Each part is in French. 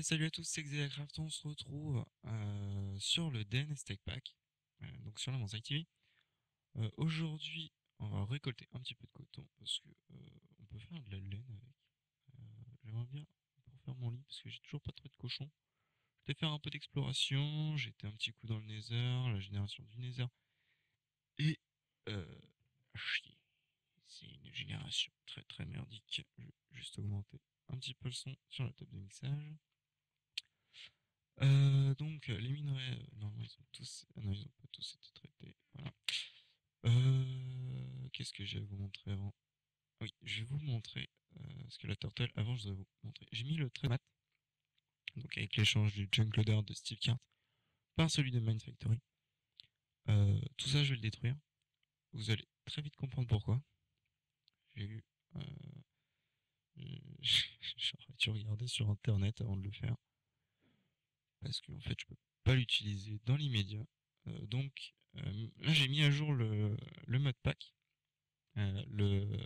Salut à tous, c'est Xeacraft, on se retrouve sur le DNS Tech Pack, donc sur la Monzaï TV. Aujourd'hui, on va récolter un petit peu de coton parce que on peut faire de la laine avec. J'aimerais bien pour faire mon lit parce que j'ai toujours pas trouvé de cochon. Je vais faire un peu d'exploration, j'ai été un petit coup dans le Nether, la génération du Nether. Et à chier, c'est une génération très très merdique. Je vais juste augmenter un petit peu le son sur la table de mixage. Donc les minerais, normalement ils ont tous, non ils ont pas tous été traités, voilà. Qu'est-ce que j'ai à vous montrer avant? Oui, je vais vous montrer, parce que la turtle, avant je voudrais vous montrer. J'ai mis le trait mat, donc avec l'échange du junk loader de Steve Cart par celui de Mine Factory. Tout ça je vais le détruire. Vous allez très vite comprendre pourquoi. J'ai eu, j'aurais dû regarder sur internet avant de le faire. Parce qu'en fait je peux pas l'utiliser dans l'immédiat. Donc là j'ai mis à jour le mode pack. Le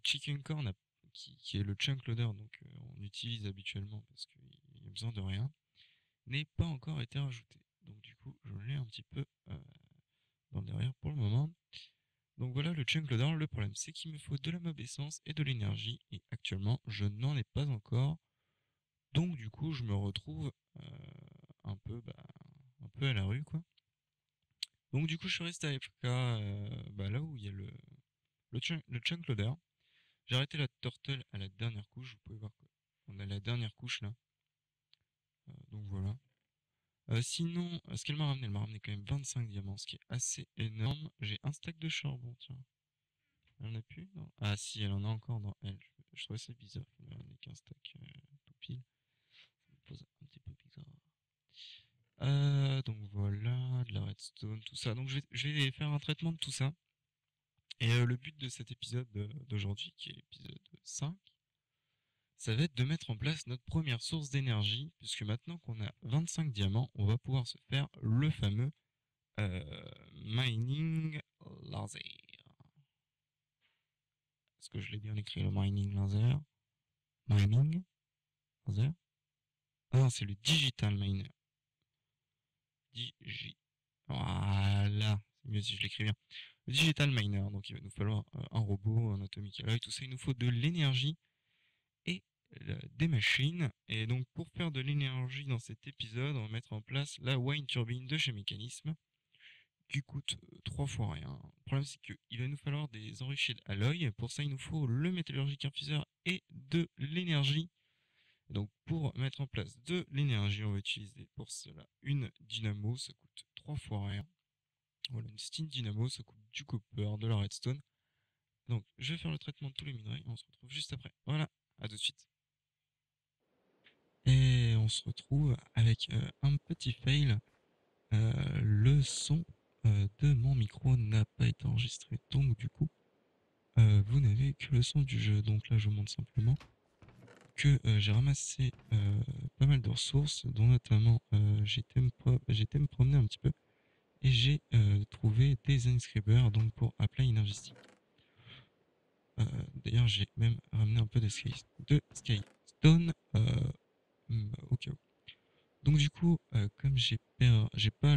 chicken corn qui est le chunk loader, donc on utilise habituellement parce qu'il y a besoin de rien, n'est pas encore été rajouté. Donc du coup je l'ai un petit peu dans le derrière pour le moment. Donc voilà le chunk loader. Le problème c'est qu'il me faut de la mob essence et de l'énergie, et actuellement je n'en ai pas encore. Donc du coup je me retrouve un peu un peu à la rue quoi. Donc du coup je suis resté à AFK là où il y a le chunk loader. J'ai arrêté la turtle à la dernière couche, vous pouvez voir qu'on a la dernière couche là. Donc voilà. Sinon, ce qu'elle m'a ramené, elle m'a ramené quand même 25 diamants, ce qui est assez énorme. J'ai un stack de charbon, tiens. Elle en a plus? Non. Ah si, elle en a encore dans elle. Je trouvais ça bizarre qu'elle m'ait ramené qu'un stack tout pile. Ça me pose un petit peu bizarre. Donc voilà, de la redstone, tout ça. Donc je vais faire un traitement de tout ça. Et le but de cet épisode d'aujourd'hui, qui est l'épisode 5, ça va être de mettre en place notre première source d'énergie, puisque maintenant qu'on a 25 diamants, on va pouvoir se faire le fameux mining laser. Est-ce que je l'ai bien écrit, le mining laser? Mining laser? Ah non, c'est le digital miner. Voilà, c'est mieux si je l'écris bien. Le digital miner, donc il va nous falloir un robot, un atomic alloy, tout ça, il nous faut de l'énergie et des machines. Et donc pour faire de l'énergie dans cet épisode, on va mettre en place la wind turbine de chez Mécanisme, qui coûte 3 fois rien. Le problème c'est qu'il va nous falloir des enrichis d'alloy. Pour ça il nous faut le métallurgique infuseur et de l'énergie. Donc pour mettre en place de l'énergie, on va utiliser pour cela une dynamo, ça coûte 3 fois rien. Voilà, une steam dynamo, ça coûte du copper, de la redstone. Donc je vais faire le traitement de tous les minerais et on se retrouve juste après. Voilà, à tout de suite. Et on se retrouve avec un petit fail. Le son de mon micro n'a pas été enregistré, donc du coup vous n'avez que le son du jeu. Donc là je vous montre simplement que j'ai ramassé pas mal de ressources, dont notamment j'ai été me promener un petit peu et j'ai trouvé des inscribers donc pour Apply Energy Stick. D'ailleurs j'ai même ramené un peu de Skystone au cas où. Donc du coup, comme j'ai pas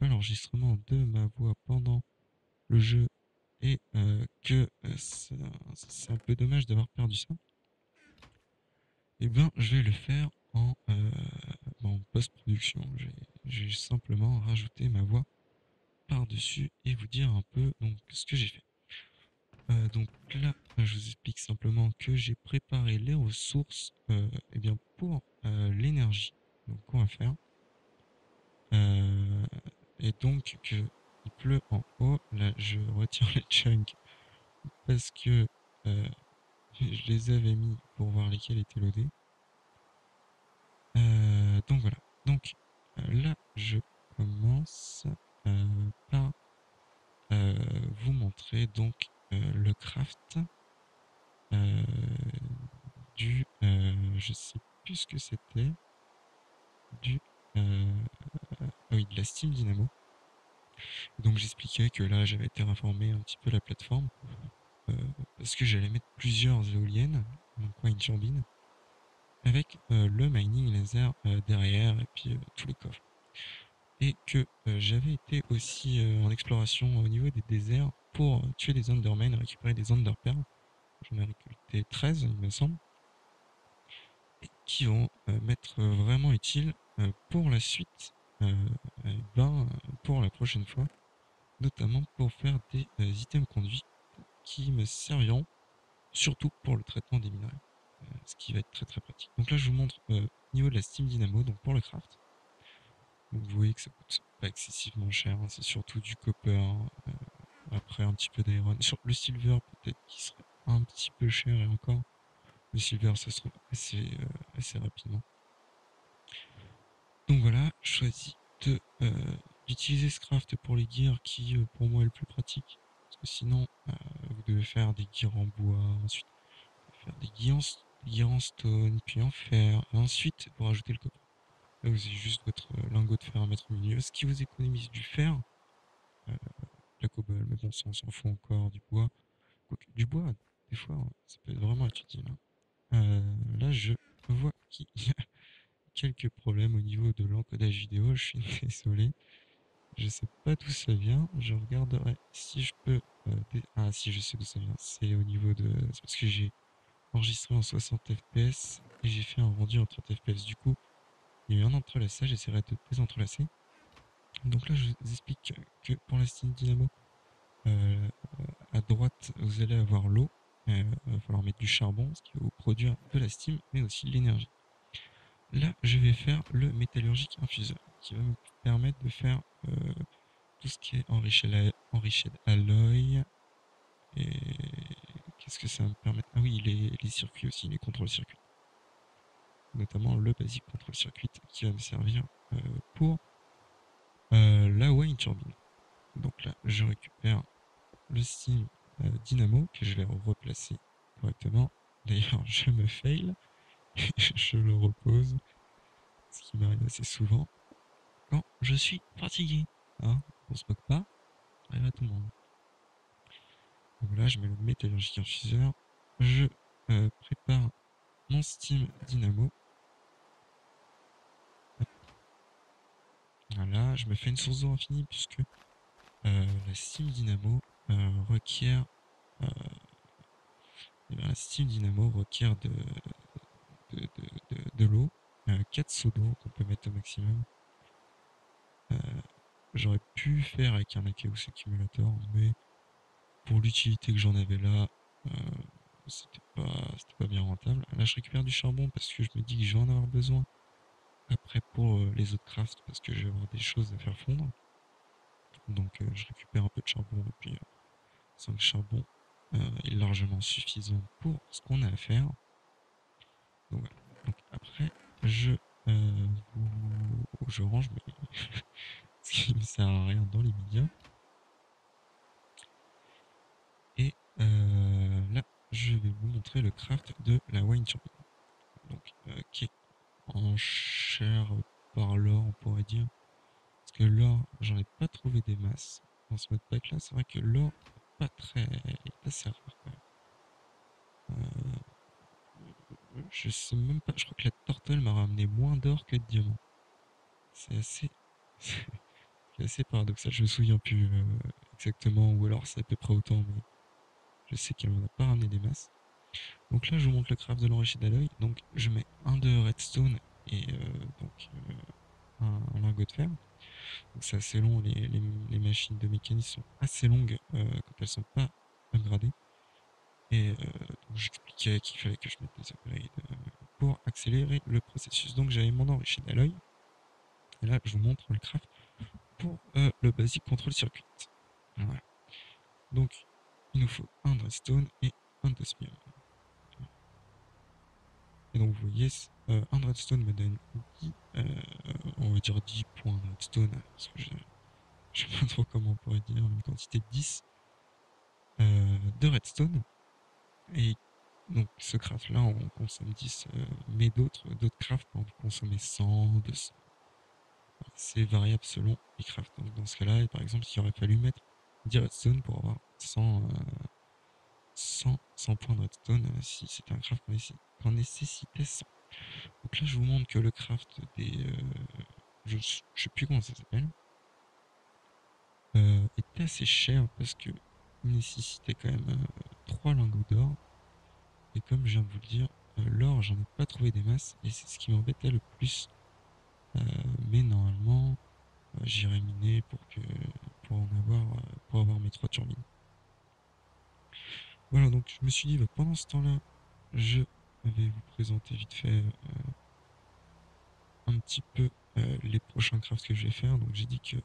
l'enregistrement de ma voix pendant le jeu et que c'est un peu dommage d'avoir perdu ça, et ben je vais le faire en post-production. J'ai simplement rajouté ma voix par-dessus et vous dire un peu donc ce que j'ai fait. Donc là, je vous explique simplement que j'ai préparé les ressources et bien pour l'énergie. Donc qu'on va faire. Euh, et donc que il pleut en haut. Là, je retire les chunks parce que je les avais mis pour voir lesquels étaient loadés. Donc voilà. Donc là, je commence par vous montrer donc le craft euh, je sais plus ce que c'était, du oui, de la Steam Dynamo. Donc j'expliquais que là j'avais terraformé un petit peu la plateforme parce que j'allais mettre plusieurs éoliennes, donc quoi une turbine. avec le mining laser derrière et puis tous les coffres. Et que j'avais été aussi en exploration au niveau des déserts pour tuer des Endermen, récupérer des Enderpearls. J'en ai récolté 13, il me semble, et qui vont m'être vraiment utiles pour la suite, pour la prochaine fois, notamment pour faire des items conduits qui me serviront surtout pour le traitement des minerais, ce qui va être très très pratique. Donc là, je vous montre au niveau de la Steam Dynamo, donc pour le craft. Donc vous voyez que ça coûte pas excessivement cher, hein, c'est surtout du copper, hein, après un petit peu d'iron. Sur le silver, peut-être qu'il serait un petit peu cher et encore. Le silver, ça se trouve assez rapidement. Donc voilà, je choisis d'utiliser ce craft pour les gears qui pour moi est le plus pratique. Parce que sinon, vous devez faire des gears en bois, ensuite faire des gears en stone, puis en fer, et ensuite vous rajoutez le copper. Là vous avez juste votre lingot de fer à mettre au milieu, ce qui vous économise du fer, euh, la cobble, mais bon ça on s'en fout encore, du bois. Quoique, du bois, des fois, ça peut vraiment être utile, hein. Là je vois qu'il y a quelques problèmes au niveau de l'encodage vidéo, je suis désolé. Je sais pas d'où ça vient. Je regarderai si je peux. Ah, si je sais d'où ça vient. C'est au niveau de. C'est parce que j'ai enregistré en 60 fps et j'ai fait un rendu en 30 fps. Du coup, il y a eu un entrelaçage. J'essaierai de désentrelacer. Donc là, je vous explique que pour la Steam Dynamo, euh, à droite, vous allez avoir l'eau. Il va falloir mettre du charbon, ce qui va vous produire de la steam, mais aussi de l'énergie. Là, je vais faire le métallurgique infuseur, qui va me permettre de faire tout ce qui est enriched alloy. Et qu'est-ce que ça va me permettre? Ah oui, les circuits aussi, les contrôles circuits. Notamment le basic control circuit qui va me servir pour la wind turbine. Donc là, je récupère le Steam Dynamo que je vais replacer correctement. D'ailleurs, je me fail, je le repose, ce qui m'arrive assez souvent quand je suis fatigué. Hein, on se moque pas, ça arrive à tout le monde. Donc là, je mets le métallurgique infuseur. Je prépare mon Steam Dynamo. Hop. Voilà, je me fais une source d'eau infinie puisque la Steam Dynamo requiert euh, la Steam Dynamo requiert de l'eau. 4 seaux d'eau qu'on peut mettre au maximum. Euh, J'aurais pu faire avec un Akeus Accumulator, mais pour l'utilité que j'en avais là, euh, c'était pas bien rentable. Là, je récupère du charbon parce que je me dis que je vais en avoir besoin après pour les autres crafts parce que je vais avoir des choses à faire fondre. Donc, je récupère un peu de charbon et puis 5 charbons est largement suffisant pour ce qu'on a à faire. Donc, voilà. Donc après, je range ce qui me sert à rien dans les médias. Et là, je vais vous montrer le craft de la wine turbine. Donc, qui est en chair par l'or, on pourrait dire. Parce que l'or, j'en ai pas trouvé des masses dans ce modpack là. C'est vrai que l'or pas très, est assez rare quand même. Je sais même pas, je crois que la tortelle m'a ramené moins d'or que de diamants. C'est assez, c'est assez paradoxal. Je me souviens plus exactement, ou alors c'est à peu près autant, mais je sais qu'elle m'en a pas ramené des masses. Donc là, je vous montre le craft de l'enrichi d'alloy. Donc je mets un de redstone et un lingot de fer. Donc c'est assez long, les machines de mécanique sont assez longues quand elles sont pas upgradées. Et donc j'expliquais qu'il fallait que je mette des upgrades pour accélérer le processus. Donc j'avais mon enrichi d'alloy. Et là, je vous montre le craft pour le basic control circuit. Voilà. Donc, il nous faut un redstone et un d'osmium. Et donc, vous voyez, un redstone me donne 10, on va dire 10 points de redstone, parce que je sais pas trop comment on pourrait dire, une quantité de 10 de redstone. Et donc, ce craft-là, on consomme 10, mais d'autres crafts peuvent consommer 100, 200. C'est variable selon les crafts. Donc, dans ce cas-là, par exemple, il aurait fallu mettre 10 redstone pour avoir 100 points de redstone si c'était un craft qu'on nécessitait 100. Donc là, je vous montre que le craft des... je sais plus comment ça s'appelle. Était assez cher parce que il nécessitait quand même 3 lingots d'or. Et comme je viens de vous le dire, l'or, j'en ai pas trouvé des masses et c'est ce qui m'embêtait le plus. Euh, mais normalement, j'irai miner pour en avoir pour avoir mes 3 turbines. Voilà, donc je me suis dit, bah, pendant ce temps-là, je vais vous présenter vite fait un petit peu les prochains crafts que je vais faire. Donc j'ai dit que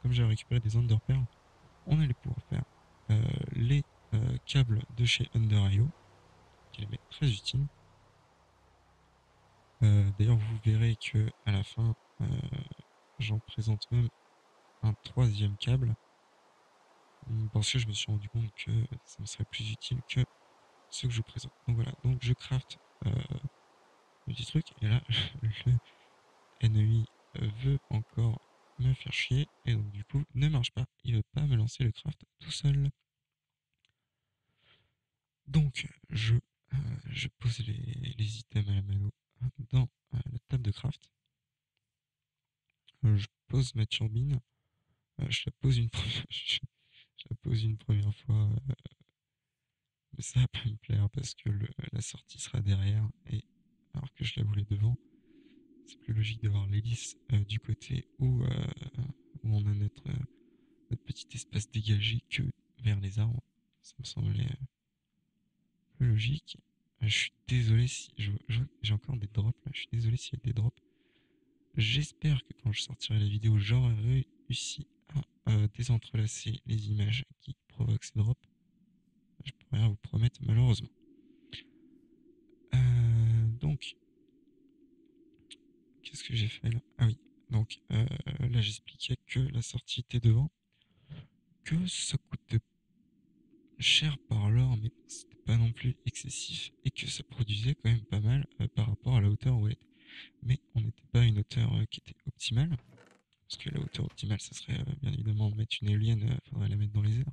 comme j'ai récupéré des Underpearls, on allait pouvoir faire les câbles de chez Under.io, qui m'est très utile. D'ailleurs, vous verrez que à la fin, j'en présente même un troisième câble, parce que je me suis rendu compte que ça me serait plus utile que ce que je vous présente. Donc voilà, donc je craft le petit truc, et là, le NEI veut encore me faire chier, et donc du coup, ne marche pas, il veut pas me lancer le craft tout seul. Donc, je pose les items à la mano dans la table de craft. Je pose ma turbine. Je la pose une première, je la pose une première fois, mais ça va pas me plaire parce que la sortie sera derrière, et alors que je la voulais devant, c'est plus logique d'avoir l'hélice du côté où on a notre petit espace dégagé que vers les arbres. Ça me semblait plus logique. Je suis désolé si j'ai encore des drops là. Je suis désolé s'il y a des drops. J'espère que quand je sortirai la vidéo, j'aurai réussi à désentrelacer les images qui provoquent ces drops. Je peux rien vous promettre malheureusement. Donc, qu'est-ce que j'ai fait là? Ah oui, donc là j'expliquais que la sortie était devant, que ça coûte cher par l'heure, mais c'était pas non plus excessif, et que ça produisait quand même pas mal par rapport à la hauteur où elle était. Mais on n'était pas à une hauteur qui était optimale, parce que la hauteur optimale, ça serait bien évidemment mettre une éolienne, faudrait la mettre dans les airs.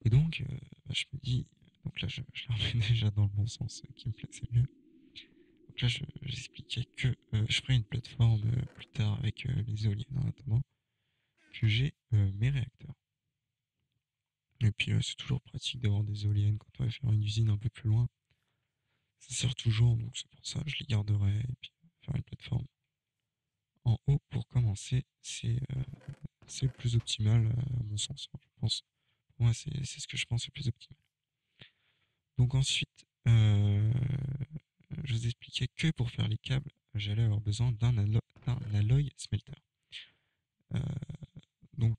Et donc, bah, je me dis, donc là je la remets déjà dans le bon sens, qui me plaisait mieux. Donc là j'expliquais que je ferai une plateforme plus tard avec les éoliennes en attendant que j'ai mes réacteurs. Et puis c'est toujours pratique d'avoir des éoliennes quand on va faire une usine un peu plus loin. Ça sert toujours, donc c'est pour ça que je les garderai, et puis faire une plateforme en haut pour commencer, c'est le plus optimal à mon sens, je pense. Pour moi, c'est ce que je pense le plus optimal. Donc ensuite, je vous expliquais que pour faire les câbles, j'allais avoir besoin d'un alloy smelter. Euh, donc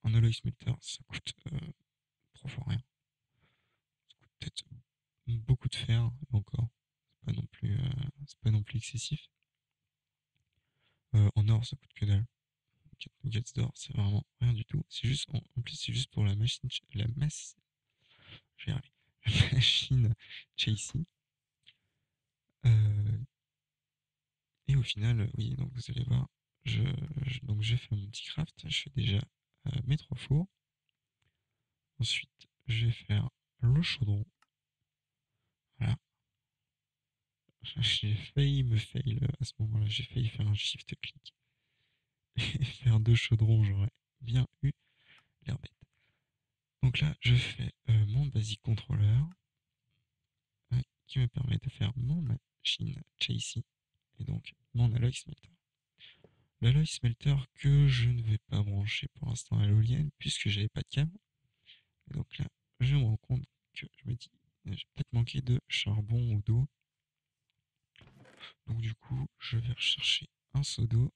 un alloy smelter, ça coûte 3 fois rien. Ça coûte peut-être beaucoup de fer, et encore, c'est pas non plus excessif. En or, ça coûte que dalle. 4 nuggets d'or, c'est vraiment rien du tout. C'est juste, en plus, c'est juste pour la machine, je vais y arriver. La machine Chasey. Et au final, oui, donc vous allez voir, donc je fais mon petit craft. Je fais déjà mes 3 fours. Ensuite, je vais faire le chaudron. Voilà. J'ai failli me fail à ce moment-là. J'ai failli faire un shift-click et faire 2 chaudrons. J'aurais bien eu l'air bête. Donc là, je fais mon basic controller qui me permet de faire mon machine Chasey et donc mon alloy smelter. L'alloy smelter que je ne vais pas brancher pour l'instant à l'éolienne puisque j'avais pas de câble. Et donc là, je me rends compte que je me dis, j'ai peut-être manqué de charbon ou d'eau. Donc du coup, je vais rechercher un seau d'eau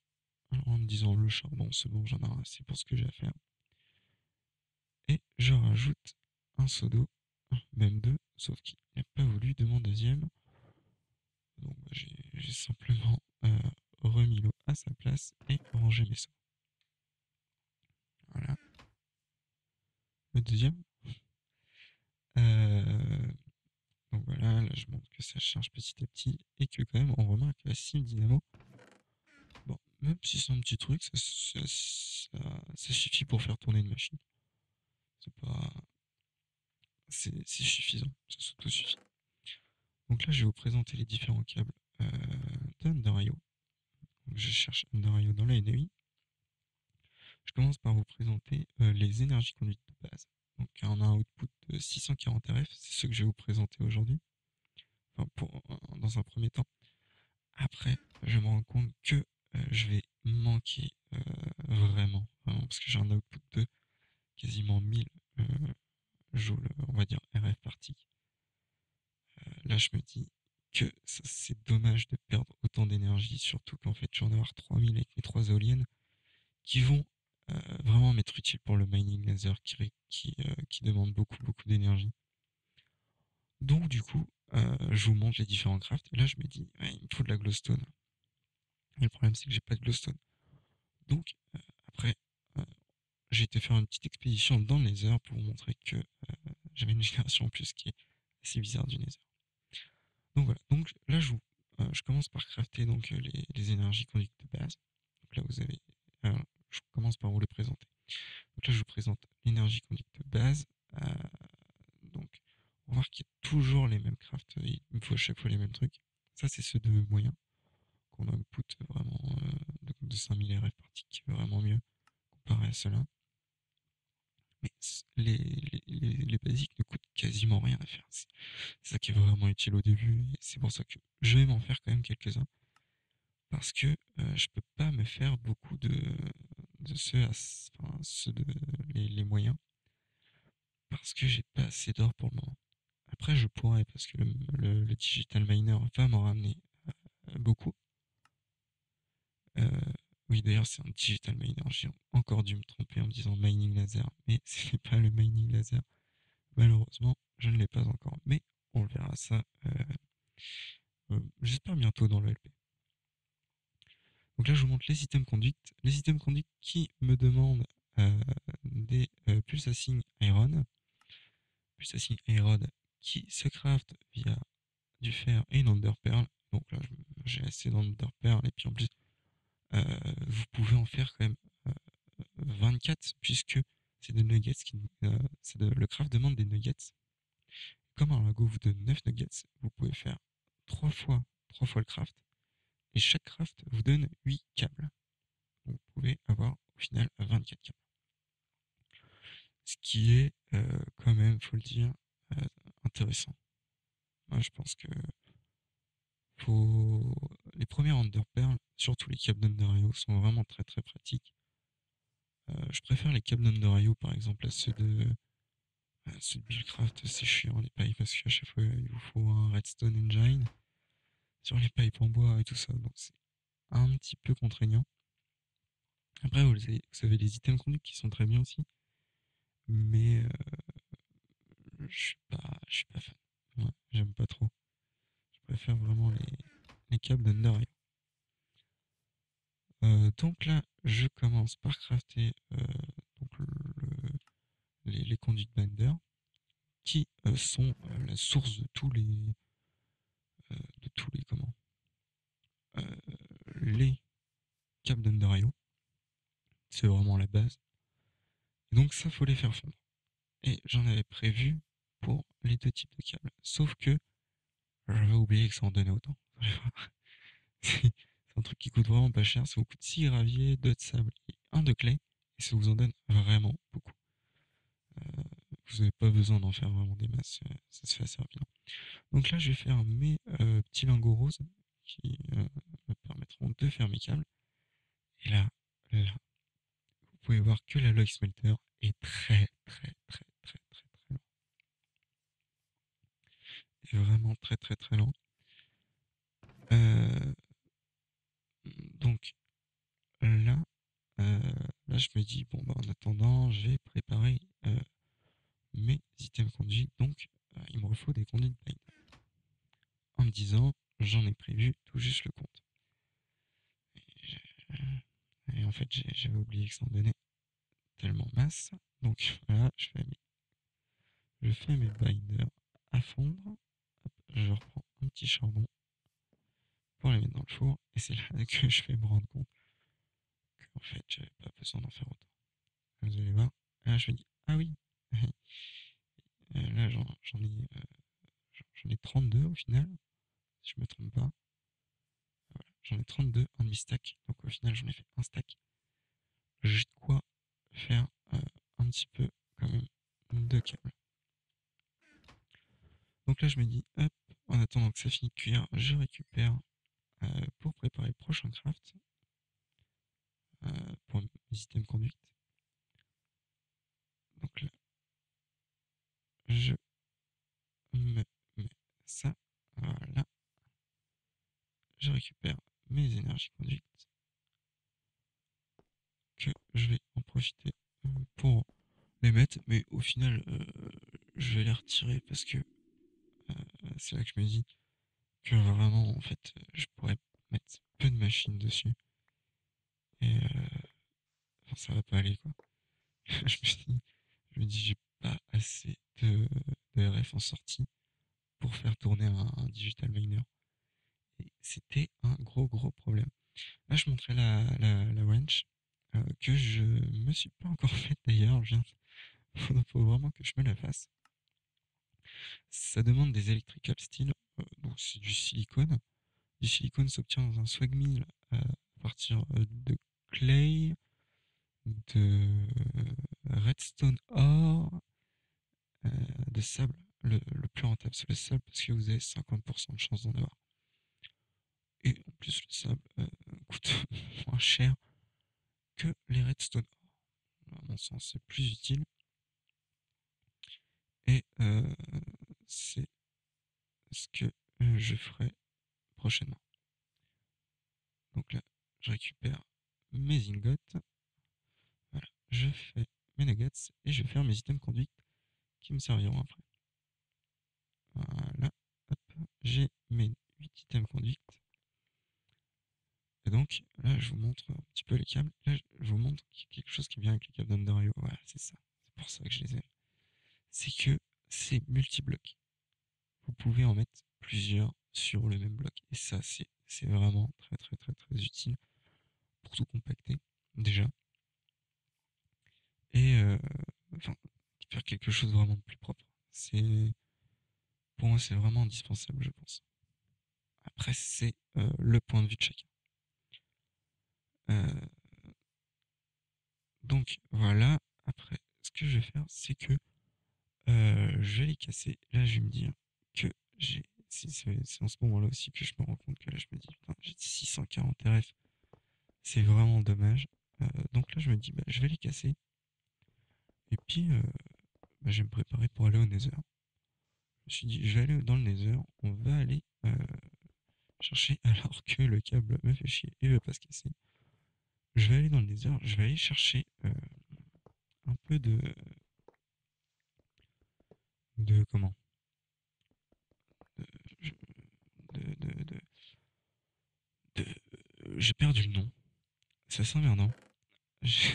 en me disant le charbon, c'est bon, j'en ai assez pour ce que j'ai à faire. Et je rajoute un seau d'eau, même deux, sauf qu'il n'a pas voulu de mon deuxième. Donc bah, j'ai simplement remis l'eau à sa place et rangé mes seaux. Voilà. Le deuxième. Euh, donc voilà, là je montre que ça charge petit à petit et que quand même on remarque la Sim Dynamo. Bon, même si c'est un petit truc, ça suffit pour faire tourner une machine. C'est pas. C'est suffisant, ça s'auto-suffit. Donc là, je vais vous présenter les différents câbles d'Under.io. Je cherche Under.io dans la NEI. Je commence par vous présenter les énergies conduites de base. Donc on a un output de 640 RF, c'est ce que je vais vous présenter aujourd'hui, enfin, dans un premier temps. Après, je me rends compte que je vais manquer vraiment, parce que j'ai un output de quasiment 1000 joules, on va dire RF par tick. Là, je me dis que c'est dommage de perdre autant d'énergie, surtout qu'en fait, je vais en avoir 3000 avec mes 3 éoliennes qui vont vraiment m'être utiles pour le mining laser qui demande beaucoup d'énergie. Donc, du coup, je vous montre les différents crafts. Et là, je me dis, ouais, il me faut de la glowstone. Et le problème, c'est que j'ai pas de glowstone. Donc, après, euh, j'ai été faire une petite expédition dans le Nether pour vous montrer que j'avais une génération en plus qui est assez bizarre du Nether. Donc voilà, donc là je commence par crafter donc, les énergies conduites de base. Donc là vous avez, je commence par vous les présenter. Donc là je vous présente l'énergie conduite de base. Euh, donc on va voir qu'il y a toujours les mêmes crafts, il me faut à chaque fois les mêmes trucs. Ça c'est ceux de moyen qu'on a output vraiment de 5000 RF par tick, qui est vraiment mieux comparé à ceux-là. Mais les basiques ne coûtent quasiment rien à faire. C'est ça qui est vraiment utile au début. Et c'est pour ça que je vais m'en faire quand même quelques-uns. Parce que je peux pas me faire beaucoup de ceux, enfin, ceux de les moyens. Parce que j'ai pas assez d'or pour le moment. Après, je pourrais, parce que le digital miner va m'en ramener beaucoup. Oui, d'ailleurs, c'est un digital miner. J'ai encore dû me tromper en me disant mining laser, mais ce n'est pas le mining laser. Malheureusement, je ne l'ai pas encore, mais on verra ça, j'espère bientôt dans le LP. Donc là, je vous montre les items conduites. Les items conduites qui me demandent des pulsacing iron. Pulsacing iron qui se craft via du fer et une enderpearl. Donc là, j'ai assez d'enderpearl et puis en plus, vous pouvez en faire quand même 24 puisque c'est des nuggets le craft demande des nuggets. Comme un lingot vous donne 9 nuggets, vous pouvez faire 3 fois le craft. Et chaque craft vous donne 8 câbles. Donc vous pouvez avoir au final 24 câbles. Ce qui est quand même, faut le dire, intéressant. Moi je pense que les premiers Underpearl, surtout les câbles d'Under.io, sont vraiment très pratiques. Je préfère les câbles d'Under.io par exemple à ceux de Buildcraft, c'est chiant les pipes parce qu'à chaque fois il vous faut un redstone engine sur les pipes en bois et tout ça, donc c'est un petit peu contraignant. Après vous avez les items conduits qui sont très bien aussi, mais je suis pas fan. Ouais, j'aime pas trop. Je préfère vraiment les câbles d'Under.io. Donc là, je commence par crafter donc les conduites Bender qui sont la source de tous les comment euh, les câbles d'Under.io. C'est vraiment la base. Et donc ça, faut les faire fondre. Et j'en avais prévu pour les deux types de câbles. Sauf que j'avais oublié que ça en donnait autant. C'est un truc qui coûte vraiment pas cher. Ça vous coûte 6 graviers, 2 de sable et 1 de clé. Et ça vous en donne vraiment beaucoup. Vous n'avez pas besoin d'en faire vraiment des masses. Ça se fait assez rapidement. Donc là, je vais faire mes petits lingots roses qui me permettront de faire mes câbles. Et là, vous pouvez voir que l'alloy smelter est très lent. Et vraiment très lent. Euh, donc là, là, je me dis, bon, bah, en attendant, je vais préparer mes items conduits. Donc, il me faut des conduits de pain. En me disant, j'en ai prévu tout juste le compte. Et en fait, j'avais oublié que ça en donnait tellement masse. Donc voilà, je fais mes binders à fondre. Hop, je reprends un petit charbon pour les mettre dans le four. Et c'est là que je vais me rendre compte qu'en fait, j'avais pas besoin d'en faire autant. Vous allez voir. Là, je me dis, ah oui. Là, j'en ai 32 au final, si je me trompe pas. Voilà. j'en ai 32, un demi-stack, donc au final j'en ai fait un stack. J'ai de quoi faire un petit peu quand même de câbles. Donc là je me dis, hop, en attendant que ça finisse de cuire, je récupère pour préparer le prochain craft, pour mes items conduite. Donc là, je me mets ça, voilà, je récupère mes énergies conduites, que je vais en profiter pour les mettre, mais au final, je vais les retirer parce que c'est là que je me dis que vraiment, en fait, je pourrais mettre peu de machines dessus et enfin, ça va pas aller quoi. Je me dis, j'ai pas assez de RF en sortie pour faire tourner un digital miner. Et c'était un gros problème. Là, je montrais la wrench que je me suis pas encore faite d'ailleurs. Faut vraiment que je me la fasse. Ça demande des electrical steel, donc c'est du silicone. Du silicone s'obtient dans un swag mill à partir de clay, de redstone ore, de sable. Le plus rentable, c'est le sable parce que vous avez 50% de chance d'en avoir. Et en plus, le sable coûte moins cher que les redstone ore. À mon sens, c'est plus utile. Et c'est ce que je ferai prochainement. Donc là, je récupère mes ingots. Voilà, je fais mes nuggets et je vais faire mes items conduites qui me serviront après. Voilà, hop, j'ai mes 8 items conduites. Et donc, là, je vous montre un petit peu les câbles. Là, je vous montre quelque chose qui vient avec les câbles d'Underio. Voilà, c'est ça. C'est pour ça que je les aime. C'est que c'est multi-blocs. Vous pouvez en mettre plusieurs sur le même bloc. Et ça, c'est vraiment très utile pour tout compacter, déjà. Et enfin, faire quelque chose vraiment de plus propre. Pour moi, c'est vraiment indispensable, je pense. Après, c'est le point de vue de chacun. Euh, donc voilà, après, ce que je vais faire, c'est que je vais les casser. Là, je vais me dire que c'est en ce moment-là aussi que je me rends compte que là, je me dis, putain, j'ai 640 RF, c'est vraiment dommage. Donc là, je me dis, bah, je vais les casser. Et puis, bah, je vais me préparer pour aller au Nether. Je me suis dit, je vais aller dans le Nether, on va aller chercher, alors que le câble me fait chier et veut pas se casser. Je vais aller dans le Nether, je vais aller chercher un peu de comment de, de, de, j'ai perdu le nom. C'est assez emmerdant. J'ai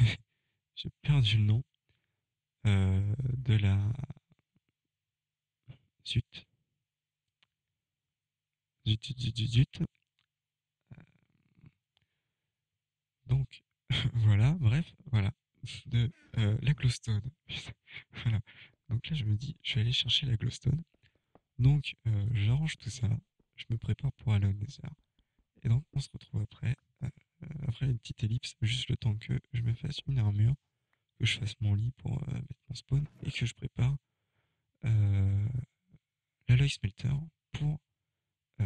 j'ai perdu le nom de la zut zut. Donc voilà, bref, voilà de la glowstone. Voilà. Donc là je me dis, je vais aller chercher la glowstone. Donc j'arrange tout ça, je me prépare pour aller au Nether. Et donc on se retrouve après une petite ellipse, juste le temps que je me fasse une armure, que je fasse mon lit pour mettre mon spawn et que je prépare euh, l'alloy smelter pour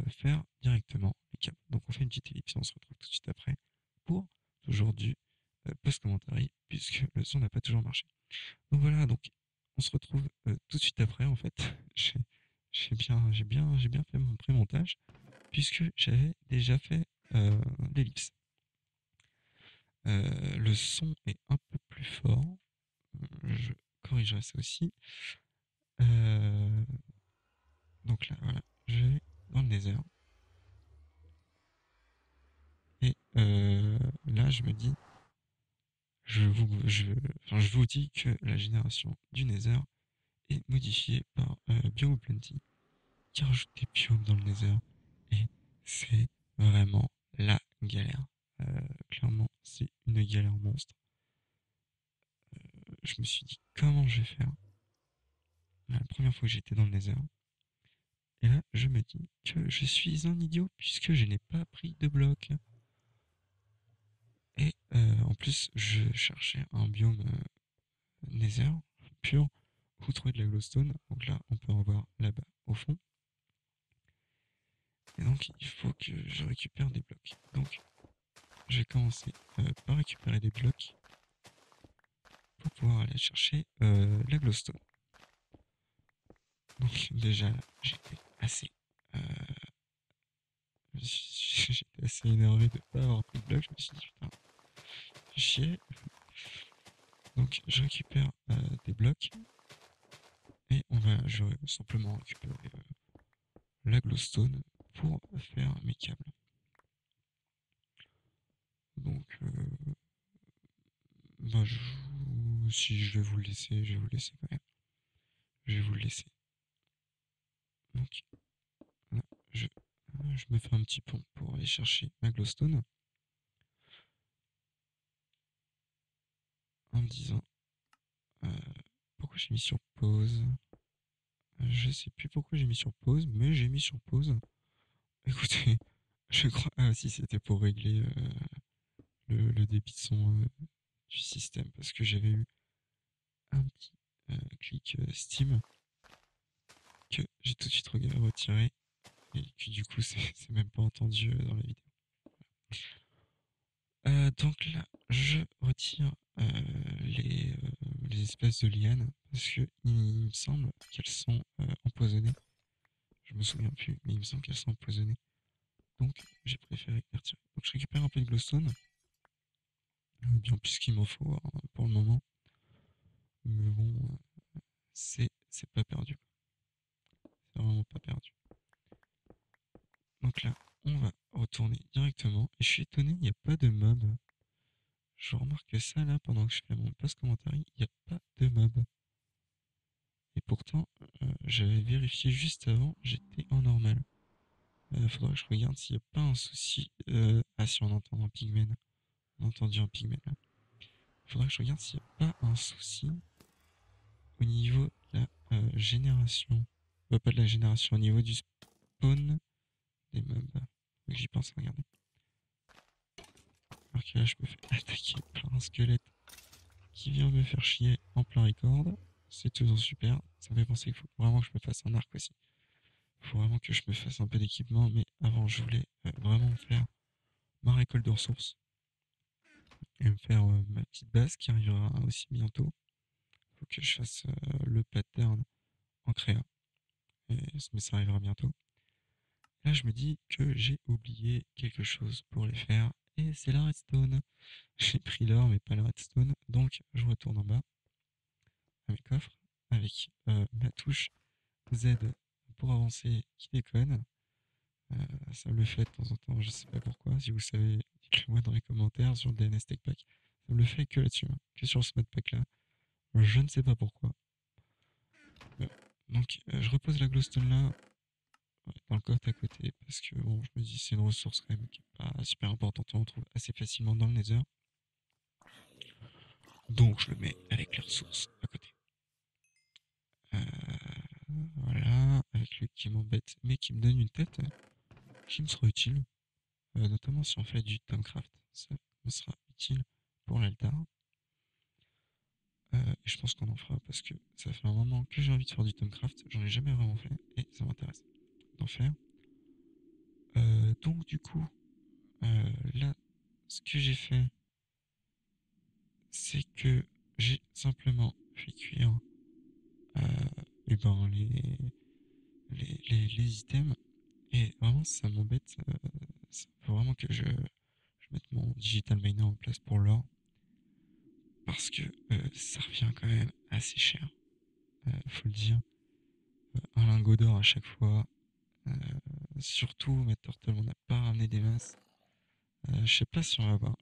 faire directement les câbles. Donc on fait une petite ellipse et on se retrouve tout de suite après pour toujours du post-commentary puisque le son n'a pas toujours marché. Donc voilà, donc on se retrouve tout de suite après en fait. J'ai bien fait mon pré-montage puisque j'avais déjà fait l'ellipse. Le son est un peu plus fort. Je corrigerai ça aussi. Euh, donc là, voilà, je vais dans le Nether. Et là, je me dis, je vous dis que la génération du Nether est modifiée par BioPlenty qui rajoute des biomes dans le Nether. Et c'est vraiment la galère. Clairement, c'est une galère monstre. Je me suis dit, comment je vais faire la première fois que j'étais dans le Nether. Et là, je me dis que je suis un idiot puisque je n'ai pas pris de bloc. Et en plus, je cherchais un biome Nether pur où trouver de la glowstone. Donc là, on peut en voir là-bas au fond. Et donc, il faut que je récupère des blocs. Donc, je vais commencer par récupérer des blocs pour pouvoir aller chercher la glowstone. Donc, déjà, là, euh, j'étais assez énervé de ne pas avoir pris de blocs. Je me suis dit, putain, fais chier. Donc, je récupère des blocs et je vais simplement récupérer la glowstone pour faire mes câbles. Donc, bah, si je vais vous le laisser, je vais vous le laisser quand même. Je vais vous le laisser. Donc, là, je me fais un petit pont pour aller chercher ma glowstone. En me disant, euh, pourquoi j'ai mis sur pause. Je sais plus pourquoi j'ai mis sur pause, mais j'ai mis sur pause. Écoutez, je crois. Ah, si, c'était pour régler le débit de son du système, parce que j'avais eu un petit clic Steam que j'ai tout de suite retiré et que du coup c'est même pas entendu dans la vidéo. Donc là, je retire les espèces de lianes parce que il me semble qu'elles sont empoisonnées. Je me souviens plus, mais il me semble qu'elles sont empoisonnées. Donc j'ai préféré les retirer. Donc je récupère un peu de glowstone, bien plus qu'il m'en faut hein, pour le moment. Mais bon, c'est pas perdu. C'est vraiment pas perdu. Donc là, on va retourner directement. Et je suis étonné, il n'y a pas de mob. Je remarque ça là pendant que je fais mon post commentaire, il n'y a pas de mob. Et pourtant, j'avais vérifié juste avant, j'étais en normal. Faudrait que je regarde s'il n'y a pas un souci. Ah si, on entend un pigmen. On a entendu un pigmen là. Faudrait que je regarde s'il n'y a pas un souci au niveau de la génération. Pas de la génération, au niveau du spawn des mobs. Faut que j'y pense à regarder. Alors que là, je me fais attaquer par un squelette qui vient me faire chier en plein record. C'est toujours super. Ça me fait penser qu'il faut vraiment que je me fasse un arc aussi. Il faut vraiment que je me fasse un peu d'équipement. Mais avant, je voulais vraiment faire ma récolte de ressources et me faire ma petite base qui arrivera aussi bientôt. Il faut que je fasse le pattern en créa. Mais ça arrivera bientôt. Là, je me dis que j'ai oublié quelque chose pour les faire. Et c'est la redstone. J'ai pris l'or, mais pas la redstone. Donc, je retourne en bas à mes coffres avec ma touche Z pour avancer qui déconne. Ça me le fait de temps en temps, je sais pas pourquoi. Si vous savez, dites-le moi dans les commentaires sur le DNS Tech Pack. Ça me le fait que là-dessus, hein, que sur ce modpack là. Je ne sais pas pourquoi. Donc, je repose la glowstone là, dans le coffre à côté, parce que bon, je me dis c'est une ressource quand même qui est pas super importante, on retrouve assez facilement dans le Nether. Donc, je le mets avec les ressources à côté. Voilà, avec lui qui m'embête, mais qui me donne une tête qui me sera utile, notamment si on fait du Tomcraft, ça me sera utile pour l'altar. Et je pense qu'on en fera parce que ça fait un moment que j'ai envie de faire du Tomcraft, j'en ai jamais vraiment fait et ça m'intéresse d'en faire. Donc du coup, là, ce que j'ai fait, c'est que j'ai simplement fait cuire et ben, les items et vraiment ça m'embête. Il faut vraiment que je mette mon digital miner en place pour l'or parce que ça revient quand même assez cher. Faut le dire. Un lingot d'or à chaque fois. Euh, Surtout, ma turtle, on n'a pas ramené des masses. Je sais pas si on va voir.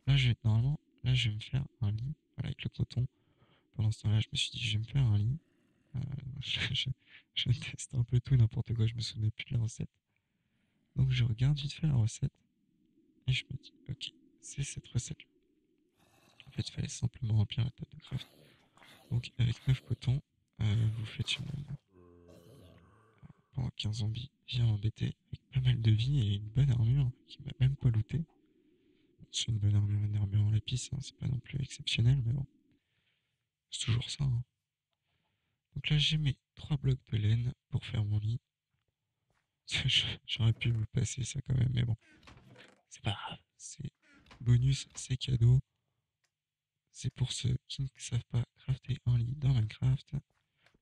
Normalement, là, je vais me faire un lit. Voilà, avec le coton. Pendant ce temps-là, je me suis dit, je vais me faire un lit. Euh, je teste un peu tout et n'importe quoi. Je me souvenais plus de la recette. Donc, je regarde vite fait la recette. Et je me dis, ok, c'est cette recette-là. En fait, il fallait simplement remplir la table de craft. Donc, avec 9 cotons, vous faites une pendant qu'un zombie vient m'embêter avec pas mal de vie et une bonne armure qui m'a même pas looté. C'est une bonne armure, une armure en lapis, hein, c'est pas non plus exceptionnel, mais bon, c'est toujours ça. Hein. Donc là, j'ai mes 3 blocs de laine pour faire mon lit. J'aurais pu me passer ça quand même, mais bon, c'est pas grave. C'est bonus, c'est cadeau. C'est pour ceux qui ne savent pas crafter un lit dans Minecraft. Là,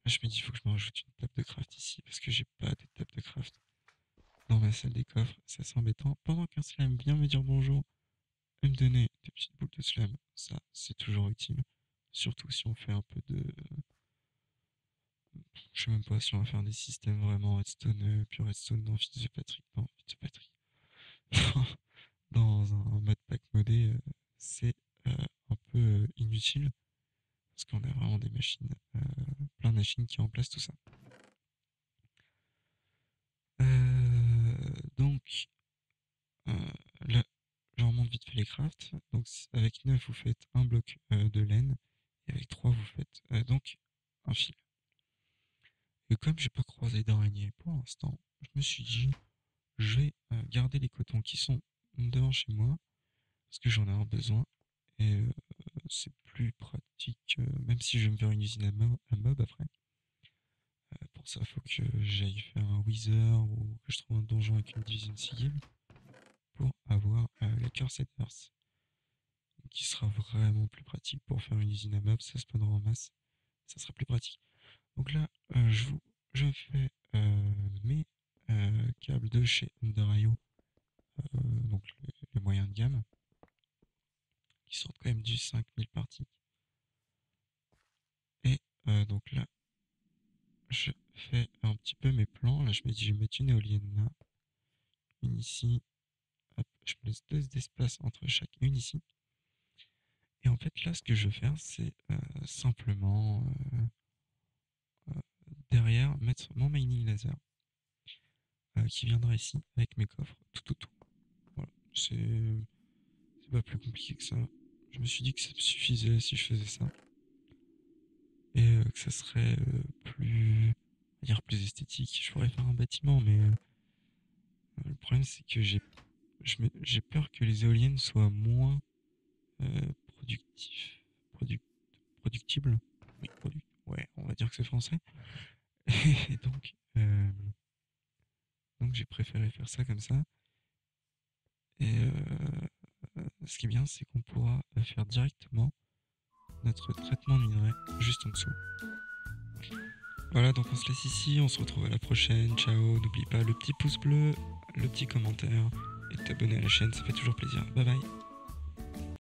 je me dis, il faut que je me rajoute une table de craft ici parce que j'ai pas de table de craft dans ma salle des coffres. C'est embêtant. Pendant qu'un slime vient me dire bonjour et me donner des petites boules de slime, ça c'est toujours utile. Surtout si on fait un peu de. Je sais même pas si on va faire des systèmes vraiment redstone, puis redstone dans Fils de Patrick. Non, Fils de Patrick. Dans un mode pack modé, c'est un peu inutile parce qu'on a vraiment des machines, plein de machines qui remplacent tout ça. Donc là, je remonte vite fait les crafts. Donc avec 9 vous faites un bloc de laine et avec 3 vous faites donc un fil. Et comme j'ai pas croisé d'araignée pour l'instant, je me suis dit je vais garder les cotons qui sont devant chez moi parce que j'en ai un besoin et c'est plus pratique même si je vais me faire une usine à mob après. Pour ça, faut que j'aille faire un wither ou que je trouve un donjon avec une division sigil pour avoir la Cursed Earth. Qui sera vraiment plus pratique pour faire une usine à meubles, ça spawnera en masse, ça sera plus pratique. Donc là, je fais mes câbles de chez Ender.io, donc les moyens de gamme, qui sortent quand même du 5000 parties. Et donc là, je fais un petit peu mes plans. Là, je me dis, je vais mettre une éolienne là, une ici. Hop, je me laisse 2 d'espace entre chaque, une ici. Et en fait, là, ce que je vais faire, c'est simplement derrière mettre mon mining laser qui viendra ici avec mes coffres. Tout. Voilà. C'est pas plus compliqué que ça. Je me suis dit que ça me suffisait si je faisais ça. Et que ça serait plus esthétique. Je pourrais faire un bâtiment, mais le problème c'est que j'ai peur que les éoliennes soient moins productifs. Productibles. Oui, ouais, on va dire que c'est français. Et donc j'ai préféré faire ça comme ça. Et ce qui est bien, c'est qu'on pourra faire directement notre traitement de minerai juste en dessous. Voilà, donc on se laisse ici, on se retrouve à la prochaine. Ciao, n'oublie pas le petit pouce bleu, le petit commentaire et de t'abonner à la chaîne, ça fait toujours plaisir. Bye bye.